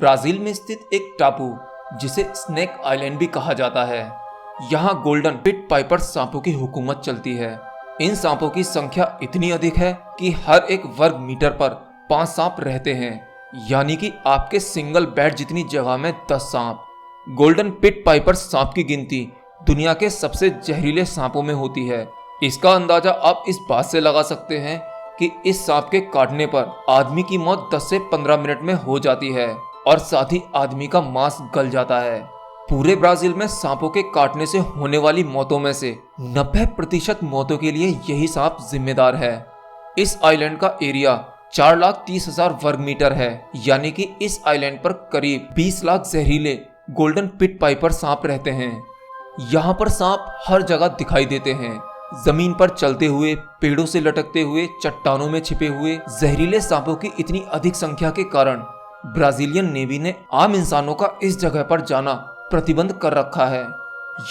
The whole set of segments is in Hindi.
ब्राजील में स्थित एक टापू जिसे स्नेक आइलैंड भी कहा जाता है। यहाँ गोल्डन पिट पाइपर सांपों की हुकूमत चलती है। इन सांपों की संख्या इतनी अधिक है कि हर एक वर्ग मीटर पर 5 सांप रहते हैं, यानी कि आपके सिंगल बेड जितनी जगह में 10 सांप। गोल्डन पिट पाइपर सांप की गिनती दुनिया के सबसे जहरीले सांपों में होती है। इसका अंदाजा आप इस बात से लगा सकते हैं कि इस सांप के काटने पर आदमी की मौत 10 से 15 मिनट में हो जाती है और साथ ही आदमी का मांस गल जाता है। पूरे ब्राजील में सांपों के काटने से होने वाली मौतों में से 90% मौतों के लिए यही सांप जिम्मेदार है। इस आइलैंड का एरिया 4,30,000 वर्ग मीटर है, यानी कि इस आइलैंड पर करीब 20 लाख जहरीले गोल्डन पिट पाइपर सांप रहते हैं। यहाँ पर सांप हर जगह दिखाई देते हैं, जमीन पर चलते हुए, पेड़ों से लटकते हुए, चट्टानों में छिपे हुए। जहरीले सांपों की इतनी अधिक संख्या के कारण ब्राजीलियन नेवी ने आम इंसानों का इस जगह पर जाना प्रतिबंध कर रखा है।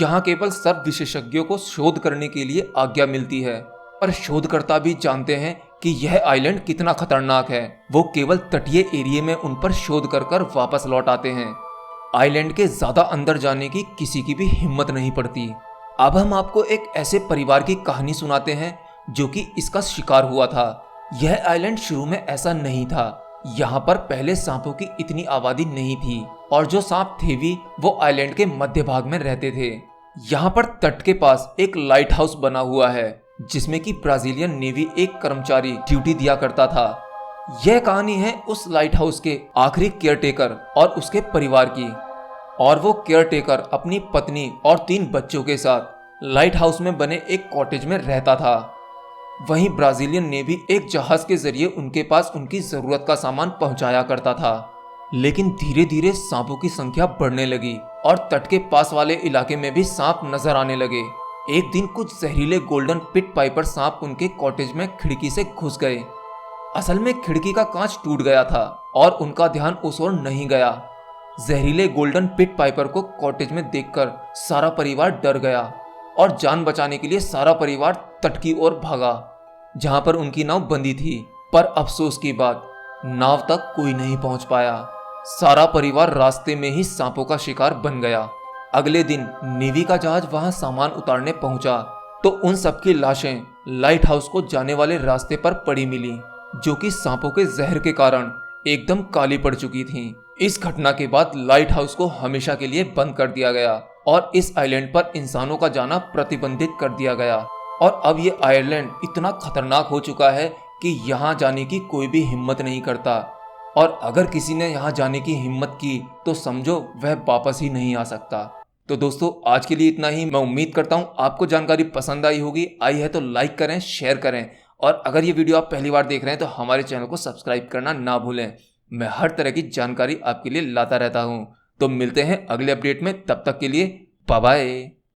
यहाँ केवल सर्प विशेषज्ञों को शोध करने के लिए आज्ञा मिलती है, पर शोधकर्ता भी जानते हैं कि यह आइलैंड कितना खतरनाक है। वो केवल तटीय एरिया में उन पर शोध कर वापस लौट आते हैं। आइलैंड के ज्यादा अंदर जाने की किसी की भी हिम्मत नहीं पड़ती। अब हम आपको एक ऐसे परिवार की कहानी सुनाते हैं जो कि इसका शिकार हुआ था। यह आइलैंड शुरू में ऐसा नहीं था। यहाँ पर पहले सांपों की इतनी आबादी नहीं थी और जो सांप थे भी वो आइलैंड के मध्य भाग में रहते थे। यहाँ पर तट के पास एक लाइट हाउस बना हुआ है जिसमें कि ब्राजीलियन नेवी एक कर्मचारी ड्यूटी दिया करता था। यह कहानी है उस लाइट हाउस के आखिरी केयरटेकर और उसके परिवार की। और वो केयरटेकर अपनी पत्नी और 3 बच्चों के साथ लाइट हाउस में बने एक कॉटेज में रहता था। वहीं ब्राजीलियन नेवी एक जहाज के जरिए उनके पास उनकी जरूरत का सामान पहुंचाया करता था। लेकिन धीरे धीरे सांपों की संख्या बढ़ने लगी और तट के पास वाले इलाके में भी सांप नजर आने लगे। एक दिन कुछ जहरीले गोल्डन पिट पाइपर सांप उनके कॉटेज में खिड़की से घुस गए। असल में खिड़की का कांच टूट गया था और उनका ध्यान उस ओर नहीं गया। जहरीले गोल्डन पिट पाइपर को कॉटेज में देखकर सारा परिवार डर गया और जान बचाने के लिए सारा परिवार तट की ओर भागा जहां पर उनकी नाव बंदी थी। पर अफसोस की बात, नाव तक कोई नहीं पहुंच पाया। सारा परिवार रास्ते में ही सांपों का शिकार बन गया। अगले दिन नेवी का जहाज वहां सामान उतारने पहुंचा तो उन सबकी लाशें लाइट हाउस को जाने वाले रास्ते पर पड़ी मिली, जो कि सांपों के जहर के कारण एकदम काली पड़ चुकी थीं। इस घटना के बाद लाइट हाउस को हमेशा के लिए बंद कर दिया गया और इस आइलैंड पर इंसानों का जाना प्रतिबंधित कर दिया गया। और अब ये आइलैंड इतना खतरनाक हो चुका है कि यहाँ जाने की कोई भी हिम्मत नहीं करता, और अगर किसी ने यहाँ जाने की हिम्मत की तो समझो वह वापस ही नहीं आ सकता। तो दोस्तों, आज के लिए इतना ही। मैं उम्मीद करता हूँ आपको जानकारी पसंद आई होगी। आई है तो लाइक करें, शेयर करें, और अगर ये वीडियो आप पहली बार देख रहे हैं तो हमारे चैनल को सब्सक्राइब करना ना भूलें। मैं हर तरह की जानकारी आपके लिए लाता रहता हूँ। तो मिलते हैं अगले अपडेट में, तब तक के लिए बाय बाय।